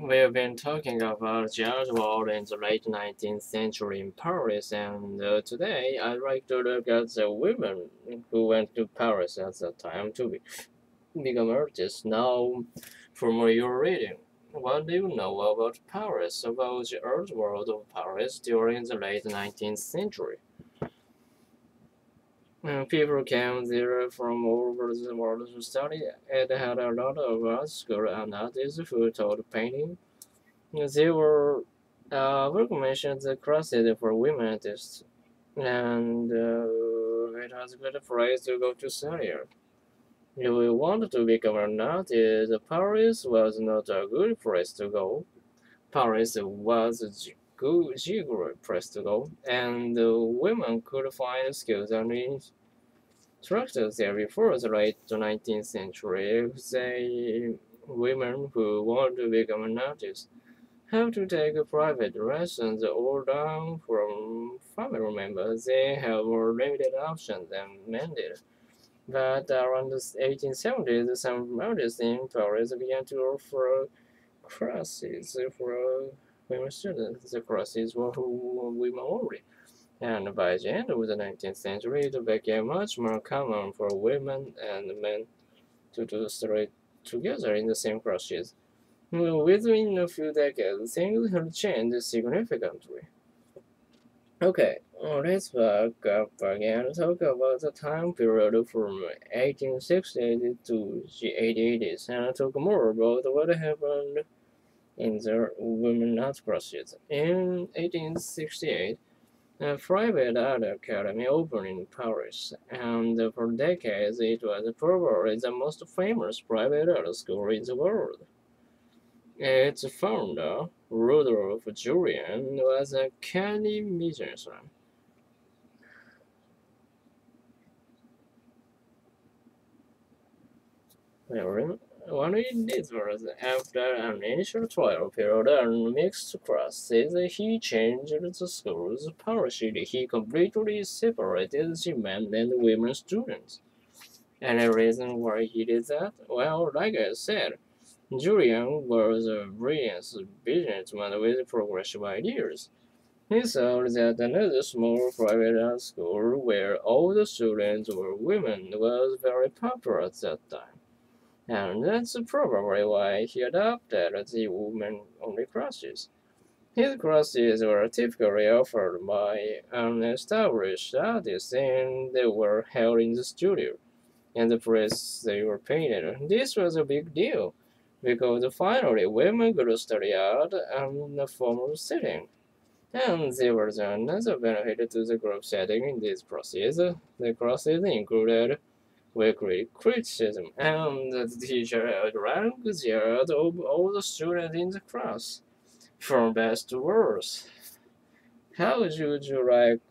we've been talking about George Ward in the late 19th century in Paris, and today I'd like to look at the women who went to Paris at that time to become artists. Now, from your reading, what do you know about Paris, about the art world of Paris during the late 19th century? People came there from all over the world to study. It had a lot of art school and artists who taught painting. There were recognitions classes for women artists, and it was a good place to go to study. If we wanted to become an artist, Paris was not a good place to go. Paris was a good place to go, and women could find skills and instructors there before the late 19th century. Say women who want to become an artist have to take private lessons or learn from family members. They have more limited options than men did. But around the 1870s, some artists in Paris began to offer classes for women students. The classes were for women only. And by the end of the 19th century, it became much more common for women and men to study together in the same classes. Within a few decades, things have changed significantly. Okay, let's back up again and talk about the time period from 1860 to the 1880s and talk more about what happened in the women art classes. In 1868, a private art academy opened in Paris, and for decades it was probably the most famous private art school in the world. Its founder, Rudolph Julian, was a candy musician. One in this was after an initial trial period and mixed classes, he changed the school's policy. He completely separated the men and women students. Any reason why he did that? Well, like I said, Julian was a brilliant businessman with progressive ideas. He thought that another small private art school where all the students were women was very popular at that time. And that's probably why he adopted the women-only classes. His classes were typically offered by an established artist and they were held in the studio and the place they were painted. This was a big deal because finally women could study art in a formal setting. And there was another benefit to the group setting in this process. The classes included weekly criticism, and the teacher had ranked the art of all the students in the class, from best to worst. How would you like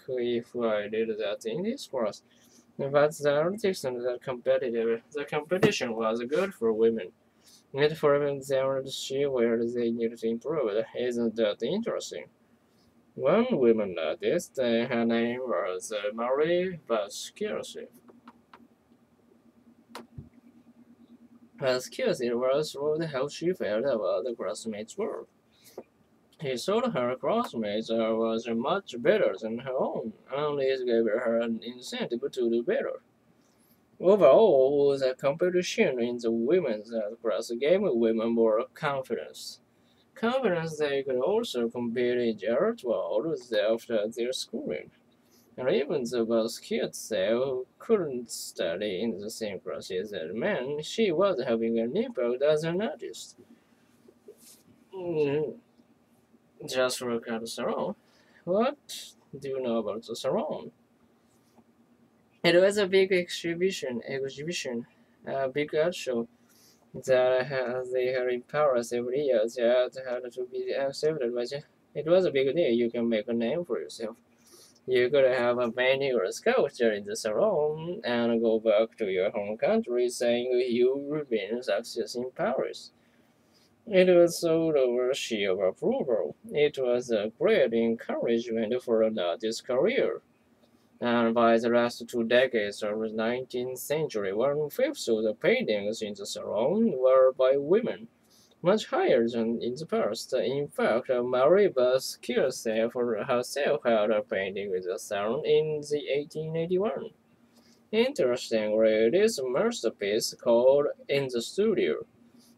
if I did that in this class? But the artists and the competition was good for women. It formed them to see where they needed to improve. Isn't that interesting? One woman artist, her name was Marie Vasquez. Vasquez was told how she felt about the classmates' work. He thought her classmates was much better than her own, and this gave her an incentive to do better. Overall, the competition in the women's class gave women more confidence. Confidence they could also compete in the art world after their schooling. And even though Vasquez couldn't study in the same classes as men, she was having an impact as an artist. Mm, just look at the salon. What do you know about the salon? It was a big exhibition, a big art show they had in Paris every year that had to be accepted by the. It was a big deal. You can make a name for yourself. You could have a painting or a sculpture in the salon and go back to your home country saying you've been a success in Paris. It was sort of a sheer of approval. It was a great encouragement for an artist's career. And by the last 2 decades of the 19th century, 1/5 of the paintings in the salon were by women, much higher than in the past. In fact, Marie herself had a painting with the salon in the 1881. Interestingly, this masterpiece, called "In the Studio,"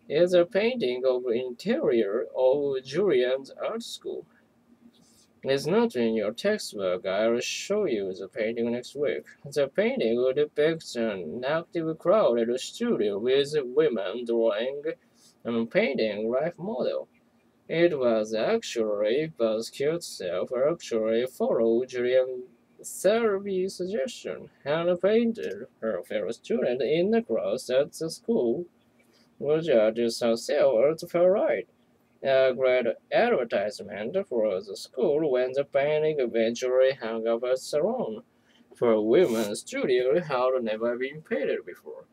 is a painting of the interior of Julian's art school. It's not in your textbook. I'll show you the painting next week. The painting depicts an active crowd at the studio with women drawing and painting life model. It was actually Basquiat's self actually followed Julian Selby's suggestion and painted her fellow student in the class at the school, which judges herself at the right. A great advertisement for the school when the painting eventually hung up at salon, for a women's studio had never been painted before.